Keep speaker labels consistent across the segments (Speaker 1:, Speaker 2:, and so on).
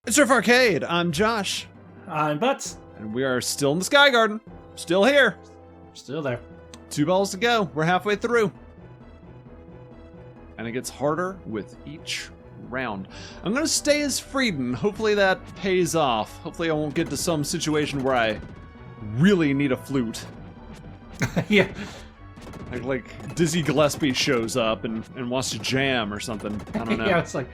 Speaker 1: It's Riff Arcade. I'm Josh.
Speaker 2: I'm Butts.
Speaker 1: And we are still in the Sky Garden. Still here.
Speaker 2: Still there.
Speaker 1: 2 balls to go. We're halfway through. And it gets harder with each round. I'm going to stay as Frieden. Hopefully that pays off. Hopefully I won't get to some situation where I really need a flute.
Speaker 2: Yeah.
Speaker 1: Like Dizzy Gillespie shows up and wants to jam or something. I don't know.
Speaker 2: Yeah, it's like,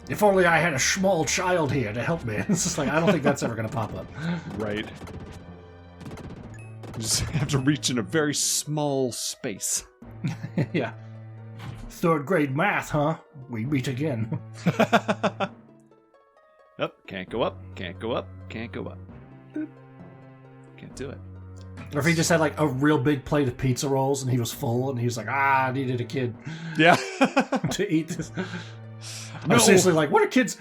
Speaker 2: if only I had a small child here to help me. It's just like, I don't think that's ever going to pop up.
Speaker 1: Right. You just have to reach in a very small space.
Speaker 2: Yeah. 3rd grade math, huh? We meet again.
Speaker 1: Up, can't go up, can't go up, can't go up. Boop. Can't do it.
Speaker 2: Or if he just had like a real big plate of pizza rolls and he was full and he was like, I needed a kid
Speaker 1: Yeah.
Speaker 2: to eat this.
Speaker 1: No.
Speaker 2: I'm seriously like, what are kids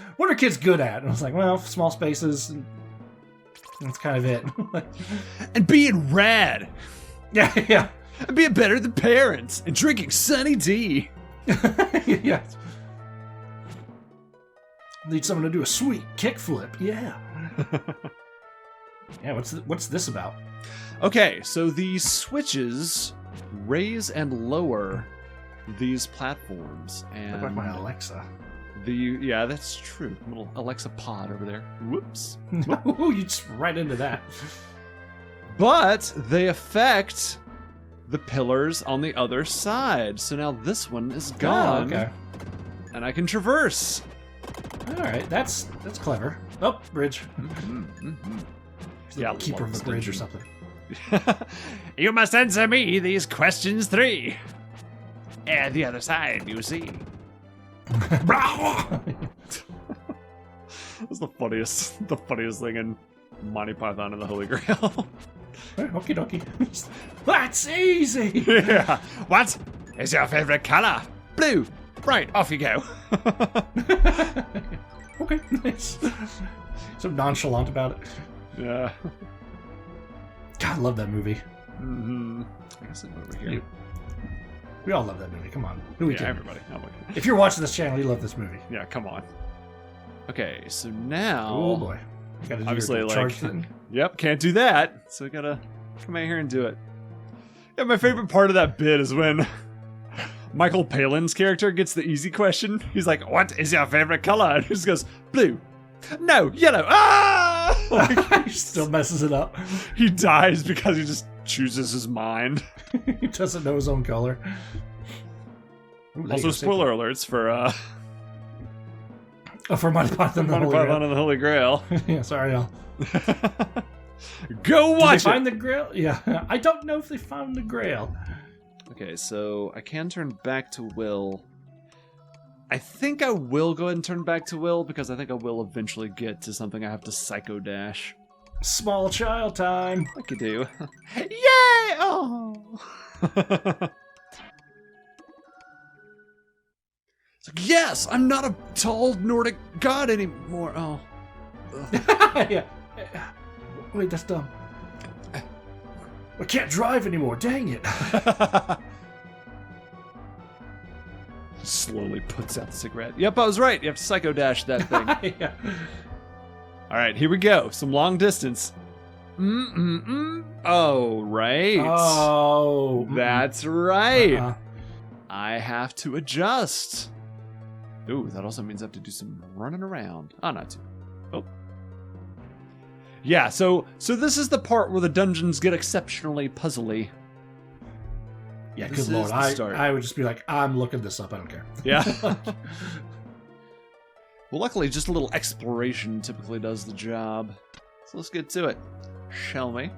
Speaker 2: good at? And I was like, well, small spaces. And that's kind of it.
Speaker 1: And being rad.
Speaker 2: Yeah, yeah.
Speaker 1: And being better than parents. And drinking Sunny D.
Speaker 2: Yeah. Need someone to do a sweet kickflip. Yeah. Yeah, what's this about?
Speaker 1: Okay, so these switches raise and lower these platforms. And
Speaker 2: Look like my Alexa.
Speaker 1: yeah, that's true. Little Alexa pod over there. Whoops.
Speaker 2: Ooh, you just right into that.
Speaker 1: But they affect the pillars on the other side. So now this one is gone.
Speaker 2: Oh, okay.
Speaker 1: And I can traverse.
Speaker 2: All right, that's clever. Oh, bridge.
Speaker 1: Yeah,
Speaker 2: Keeper of the bridge or something.
Speaker 1: You must answer me these questions 3. And the other side, you see. That's the funniest thing in Monty Python and the Holy Grail.
Speaker 2: Okie dokie. That's easy!
Speaker 1: Yeah. What is your favorite color? Blue. Right, off you go.
Speaker 2: Okay, nice. So nonchalant about it.
Speaker 1: Yeah.
Speaker 2: God, I love that movie.
Speaker 1: Mm-hmm. I guess I'm over here.
Speaker 2: We all love that movie. Come on. Who we
Speaker 1: Yeah,
Speaker 2: kidding?
Speaker 1: everybody. Oh, my
Speaker 2: If you're watching this channel, you love this movie.
Speaker 1: yeah, come on. Okay, so now...
Speaker 2: Oh boy. You gotta do
Speaker 1: obviously,
Speaker 2: your
Speaker 1: like...
Speaker 2: charge thing.
Speaker 1: Yep, can't do that. So we gotta come out here and do it. Yeah, my favorite part of that bit is when Michael Palin's character gets the easy question. He's like, what is your favorite color? And he just goes, blue. No, yellow. Ah! Like,
Speaker 2: He still messes it up.
Speaker 1: he dies because he just chooses his mind.
Speaker 2: He doesn't know his own color. Ooh,
Speaker 1: Also, spoiler alerts for
Speaker 2: for Monty Python and the
Speaker 1: Monty
Speaker 2: Holy
Speaker 1: Python
Speaker 2: Grail.
Speaker 1: and the Holy Grail.
Speaker 2: Yeah, sorry, y'all.
Speaker 1: Go
Speaker 2: Did
Speaker 1: watch
Speaker 2: they
Speaker 1: it!
Speaker 2: find the Grail? Yeah. I don't know if they found the Grail.
Speaker 1: Okay, so I can turn back to Will. I think I will go ahead and turn back to Will because I think I will eventually get to something I have to psycho dash.
Speaker 2: Small child time.
Speaker 1: I could do. Yay! Oh! It's like, yes, I'm not a tall Nordic god anymore. Oh.
Speaker 2: Yeah. Wait, that's dumb. I can't drive anymore. Dang it.
Speaker 1: Slowly puts out the cigarette. Yep, I was right. You have to psycho dash that thing.
Speaker 2: Yeah.
Speaker 1: All right, here we go. Some long distance. Oh, right.
Speaker 2: Oh.
Speaker 1: That's right.
Speaker 2: Uh-uh.
Speaker 1: I have to adjust. Ooh, that also means I have to do some running around. Oh, not too. Oh. Yeah, so this is the part where the dungeons get exceptionally puzzly.
Speaker 2: Yeah,
Speaker 1: This
Speaker 2: good lord.
Speaker 1: is the start.
Speaker 2: I would just be like, I'm looking this up. I don't care.
Speaker 1: Yeah. Well, luckily, just a little exploration typically does the job. So let's get to it, shall we?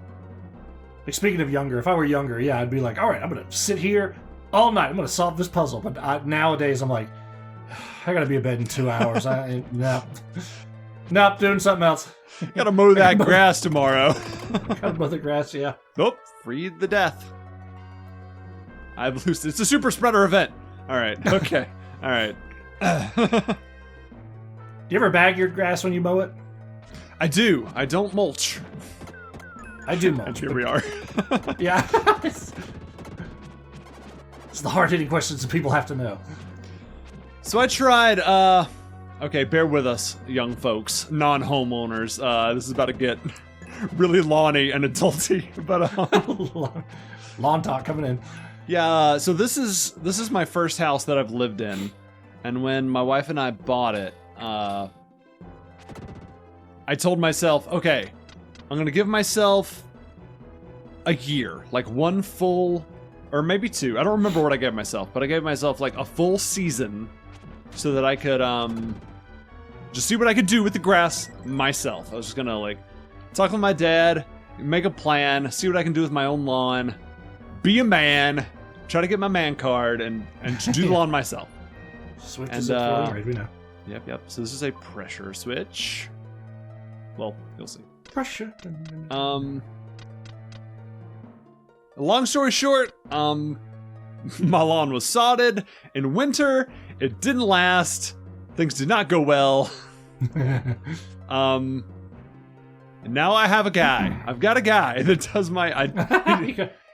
Speaker 2: Like, speaking of younger, if I were younger, yeah, I'd be like, all right, I'm going to sit here all night. I'm going to solve this puzzle. But nowadays, I'm like, I got to be in bed in 2 hours. Nope, doing something else.
Speaker 1: Gotta mow that grass tomorrow.
Speaker 2: Gotta mow the grass, yeah.
Speaker 1: Oh, freed the death. I've loosed. It's a super spreader event. All right. Okay. All right.
Speaker 2: Do you ever bag your grass when you mow it?
Speaker 1: I do. I don't mulch.
Speaker 2: I do mow.
Speaker 1: And here we are.
Speaker 2: Yeah. It's the hard-hitting questions that people have to know.
Speaker 1: So I tried Okay, bear with us, young folks, non-homeowners. This is about to get really lawny and adulty, but
Speaker 2: lawn talk coming in.
Speaker 1: Yeah. So this is my first house that I've lived in, and when my wife and I bought it, I told myself, okay, I'm gonna give myself a year, like one full, or maybe two. I don't remember what I gave myself, but I gave myself like a full season so that I could just see what I could do with the grass myself. I was just gonna like talk with my dad, make a plan, see what I can do with my own lawn, be a man, try to get my man card, and do the lawn myself.
Speaker 2: Switches up for right, we know.
Speaker 1: Yep. So this is a pressure switch. Well, you'll see.
Speaker 2: Pressure.
Speaker 1: Long story short, my lawn was sodded. In winter, it didn't last. Things did not go well. And now I have a guy. I've got a guy that does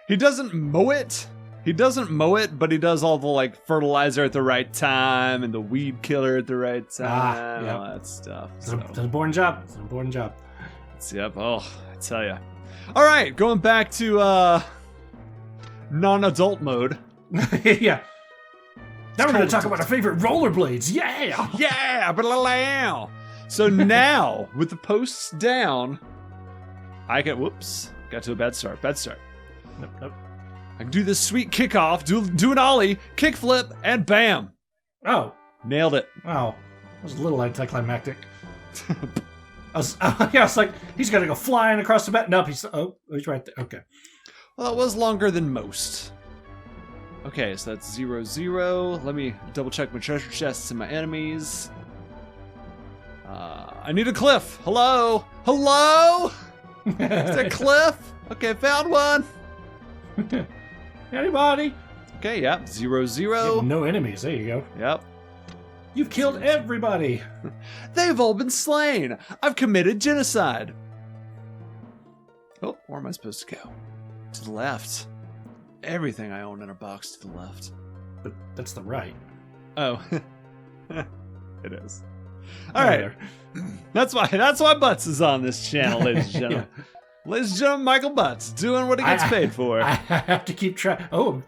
Speaker 1: he doesn't mow it. He doesn't mow it, but he does all the like fertilizer at the right time and the weed killer at the right time and all that stuff.
Speaker 2: It's an important job. It's an important job.
Speaker 1: Yep. Oh, I tell ya. All right, going back to non-adult mode.
Speaker 2: Yeah. Now we're going to talk about our favorite rollerblades. Yeah!
Speaker 1: Yeah! But so now, with the posts down, I can... Whoops. Got to a bad start.
Speaker 2: Nope.
Speaker 1: I can do this sweet kickoff, do an ollie, kickflip, and bam!
Speaker 2: Oh.
Speaker 1: Nailed it.
Speaker 2: Oh. That was a little anticlimactic. I was like, he's going to go flying across the bat. Nope, he's right there. Okay.
Speaker 1: Well, it was longer than most. Okay, so that's 0-0. Let me double check my treasure chests and my enemies. I need a cliff. Hello? Is there a cliff? Okay, found one.
Speaker 2: Anybody?
Speaker 1: Okay, yep. 0-0.
Speaker 2: No enemies. There you go.
Speaker 1: Yep.
Speaker 2: You've killed everybody.
Speaker 1: They've all been slain. I've committed genocide. Oh, where am I supposed to go? To the left. Everything I own in a box to the left.
Speaker 2: But that's the right.
Speaker 1: Oh. It is. All right. That's why Butts is on this channel, ladies and gentlemen. Yeah. Ladies and gentlemen, Michael Butts doing what he gets paid for.
Speaker 2: I have to keep track. I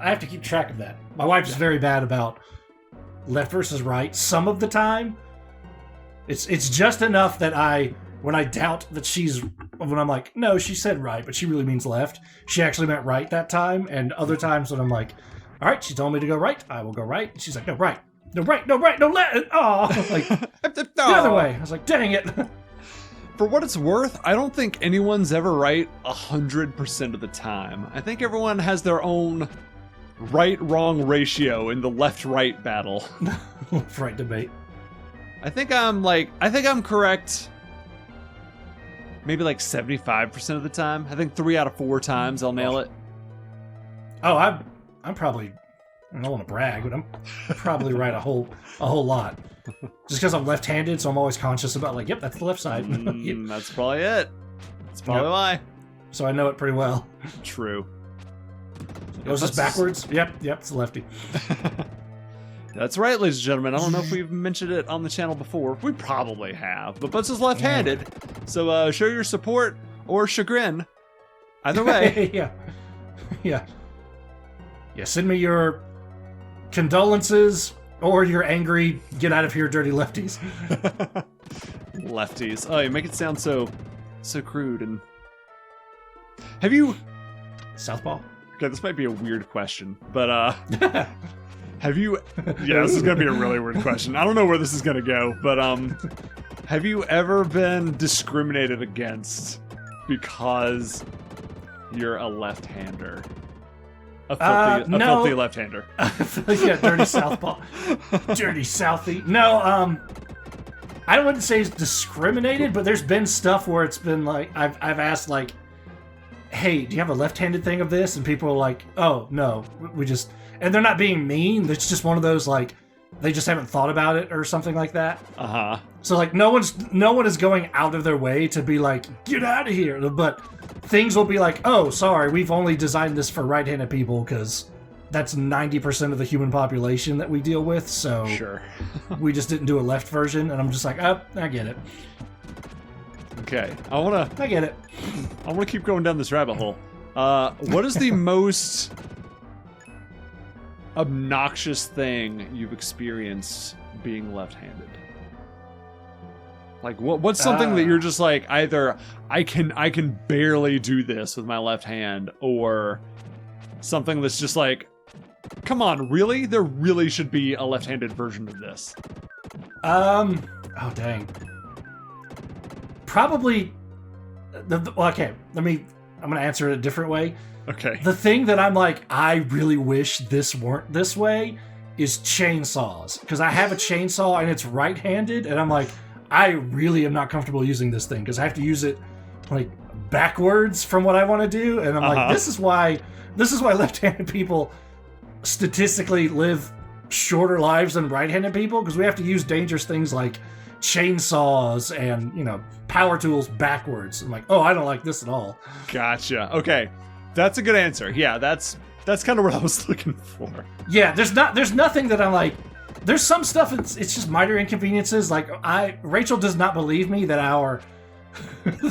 Speaker 2: have to keep track of that. My wife is very bad about left versus right. Some of the time, it's just enough that when I doubt that when I'm like, no, she said right, but she really means left. She actually meant right that time. And other times when I'm like, all right, she told me to go right, I will go right. And she's like, no, right, no left. Oh, like the other way. I was like, dang it.
Speaker 1: For what it's worth, I don't think anyone's ever right 100% of the time. I think everyone has their own right-wrong ratio in the left-right battle.
Speaker 2: Left-right debate.
Speaker 1: I think I'm correct maybe like 75% of the time. I think 3 out of 4 times I'll nail it.
Speaker 2: Oh, I'm probably, I don't want to brag, but I'm probably right a whole lot. Just because I'm left-handed, so I'm always conscious about like, yep, that's the left side.
Speaker 1: Yep. That's probably it. That's probably why.
Speaker 2: So I know it pretty well.
Speaker 1: True.
Speaker 2: Goes this backwards? Yep, it's a lefty.
Speaker 1: That's right, ladies and gentlemen. I don't know if we've mentioned it on the channel before. We probably have, but Butts is left-handed, so show your support or chagrin. Either way.
Speaker 2: Yeah. Send me your condolences or your angry, get out of here, dirty lefties.
Speaker 1: Lefties. Oh, you make it sound so crude. And have you...
Speaker 2: Southpaw?
Speaker 1: Okay, this might be a weird question, but have you... Yeah, this is going to be a really weird question. I don't know where this is going to go, but have you ever been discriminated against because you're a left-hander? A filthy left-hander.
Speaker 2: Yeah, dirty southpaw. Dirty southie. No, I wouldn't say it's discriminated, but there's been stuff where it's been like, I've asked like, hey, do you have a left-handed thing of this? And people are like, oh, no, we just... And they're not being mean. It's just one of those, like, they just haven't thought about it or something like that.
Speaker 1: Uh-huh.
Speaker 2: So, like, no one is going out of their way to be like, get out of here. But things will be like, oh, sorry, we've only designed this for right-handed people because that's 90% of the human population that we deal with, so
Speaker 1: Sure.
Speaker 2: we just didn't do a left version, and I'm just like, oh, I get it.
Speaker 1: Okay. I
Speaker 2: get it.
Speaker 1: wanna keep going down this rabbit hole. What is the most obnoxious thing you've experienced being left-handed? Like, what's something that you're just like, either I can barely do this with my left hand, or something that's just like, come on, really? There really should be a left-handed version of this.
Speaker 2: Oh dang. Probably. Okay, I'm gonna answer it a different way.
Speaker 1: Okay.
Speaker 2: The thing that I'm like, I really wish this weren't this way, is chainsaws, because I have a chainsaw and it's right-handed, and I'm like, I really am not comfortable using this thing because I have to use it like backwards from what I want to do, and I'm like, this is why left-handed people statistically live shorter lives than right-handed people, because we have to use dangerous things like chainsaws and, you know, power tools backwards. I'm like, oh, I don't like this at all.
Speaker 1: Gotcha. Okay, that's a good answer. Yeah, that's kind of what I was looking for.
Speaker 2: Yeah, there's nothing that I'm like. There's some stuff, it's just minor inconveniences. Like, Rachel does not believe me that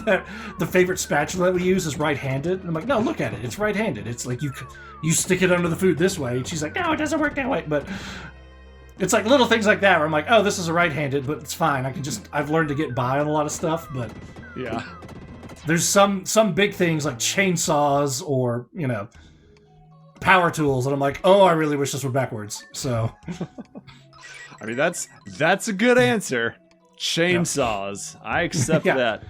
Speaker 2: that the favorite spatula that we use is right-handed. And I'm like, no, look at it. It's right-handed. It's like you stick it under the food this way. And she's like, no, it doesn't work that way. But it's like little things like that where I'm like, oh, this is a right-handed, but it's fine. I've learned to get by on a lot of stuff, but
Speaker 1: yeah.
Speaker 2: There's some big things like chainsaws or, you know, power tools, and I'm like, oh, I really wish this were backwards. So
Speaker 1: I mean, that's a good answer. Chainsaws. Yep. I accept that.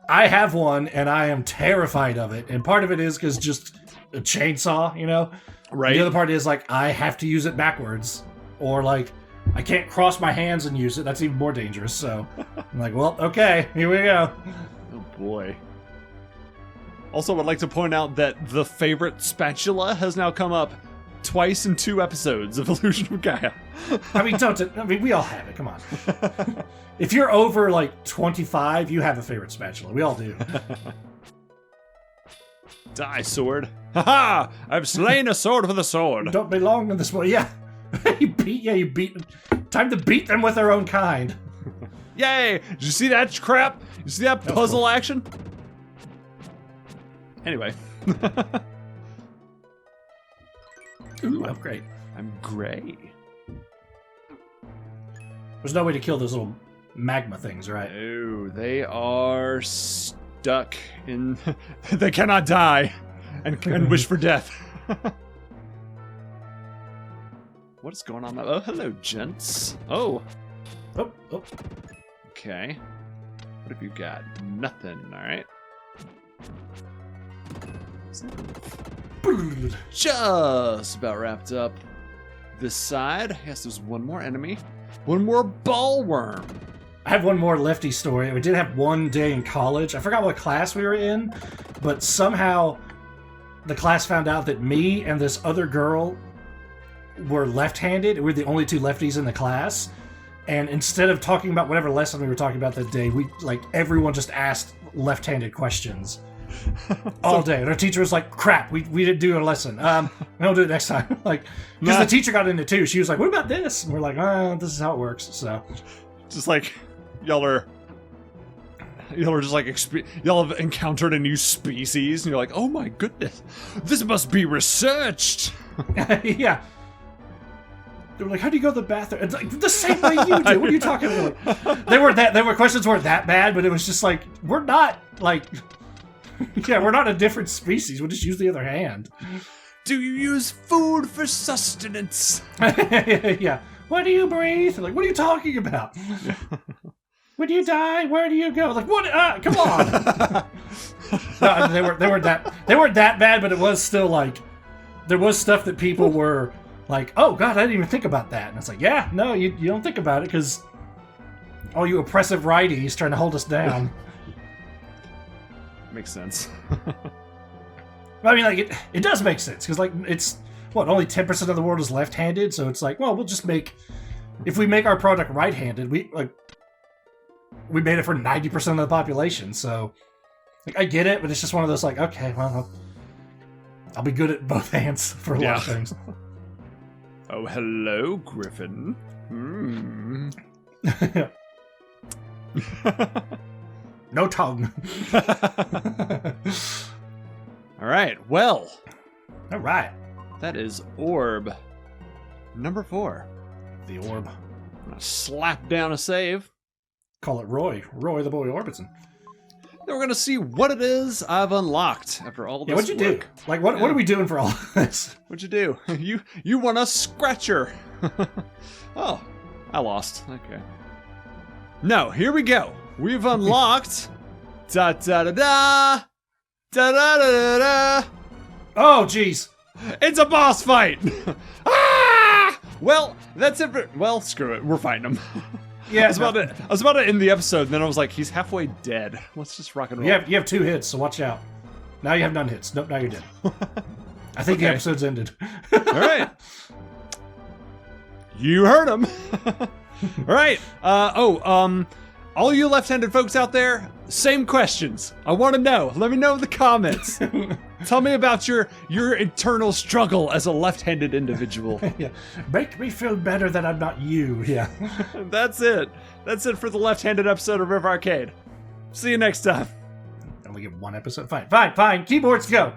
Speaker 2: I have one, and I am terrified of it. And part of it is because just a chainsaw, you know?
Speaker 1: Right.
Speaker 2: The other part is, like, I have to use it backwards. Or, like, I can't cross my hands and use it. That's even more dangerous. So I'm like, well, okay, here we go.
Speaker 1: Oh, boy. Also, I'd like to point out that the favorite spatula has now come up twice in 2 episodes of Illusion of Gaia.
Speaker 2: I mean, we all have it. Come on. If you're over, like, 25, you have a favorite spatula. We all do.
Speaker 1: Die, sword. Ha-ha! I've slain a sword with a sword.
Speaker 2: Don't belong in this one. Yeah. You beat. Time to beat them with their own kind.
Speaker 1: Yay! Did you see that crap? You see that puzzle action? Anyway.
Speaker 2: Ooh, I'm great.
Speaker 1: I'm gray.
Speaker 2: There's no way to kill those little magma things, right?
Speaker 1: Oh, they are stuck in... They cannot die and wish for death. What is going on? Oh, hello, gents. Oh.
Speaker 2: Oh.
Speaker 1: Okay. What have you got? Nothing, alright. Just about wrapped up this side. Yes, there's one more enemy. One more ball worm.
Speaker 2: I have one more lefty story. We did have one day in college. I forgot what class we were in, but somehow the class found out that me and this other girl were left-handed. We're the only 2 lefties in the class. And instead of talking about whatever lesson we were talking about that day, everyone just asked left-handed questions all day. And our teacher was like, crap, we didn't do a lesson. We'll do it next time. Because the teacher got into it too. She was like, what about this? And we're like, this is how it works. So
Speaker 1: just like, y'all are just like, y'all have encountered a new species, and you're like, oh my goodness, this must be researched.
Speaker 2: Yeah. They were like, how do you go to the bathroom? It's like, the same way you do. What are you talking about? They were questions weren't that bad, but it was just like, we're not, like... Yeah, we're not a different species. We'll just use the other hand.
Speaker 1: Do you use food for sustenance?
Speaker 2: Yeah. Why do you breathe? Like, what are you talking about? When you die, where do you go? Like, what? Come on. No, they weren't that bad, but it was still like, there was stuff that people were like, oh God, I didn't even think about that. And it's like, yeah, no, you don't think about it because all you oppressive righties trying to hold us down.
Speaker 1: Makes sense.
Speaker 2: I mean, like, it does make sense, because, like, it's, only 10% of the world is left-handed, so it's like, well, we'll just if we make our product right-handed, we made it for 90% of the population, so, like, I get it, but it's just one of those, like, okay, well, I'll be good at both hands for a lot of things.
Speaker 1: Oh, hello, Griffin. Hmm.
Speaker 2: No tongue.
Speaker 1: All right. Well,
Speaker 2: All right.
Speaker 1: that is orb number 4.
Speaker 2: The orb.
Speaker 1: I'm gonna slap down a save.
Speaker 2: Call it Roy. Roy the Boy Orbison.
Speaker 1: Then we're gonna see what it is I've unlocked after all this.
Speaker 2: Yeah, what'd you
Speaker 1: work.
Speaker 2: do? Like, what are we doing for all this?
Speaker 1: What'd you do? You won a scratcher. Oh, I lost. Okay. No, here we go. We've unlocked. Da da da da. Da da da da.
Speaker 2: Oh, jeez.
Speaker 1: It's a boss fight. Ah! Well, that's it. Well, screw it. We're fighting him.
Speaker 2: Yeah.
Speaker 1: I was about to end the episode, and then I was like, he's halfway dead. Let's just rock and roll.
Speaker 2: You have 2 hits, so watch out. Now you have none hits. Nope, now you're dead. I think the episode's ended.
Speaker 1: All right. You heard him. All right. All you left-handed folks out there, same questions. I want to know. Let me know in the comments. Tell me about your internal struggle as a left-handed individual.
Speaker 2: Yeah. Make me feel better that I'm not you. Yeah.
Speaker 1: That's it. That's it for the left-handed episode of Riff Arcade. See you next time.
Speaker 2: Only get 1 episode. Fine. Keyboards, go.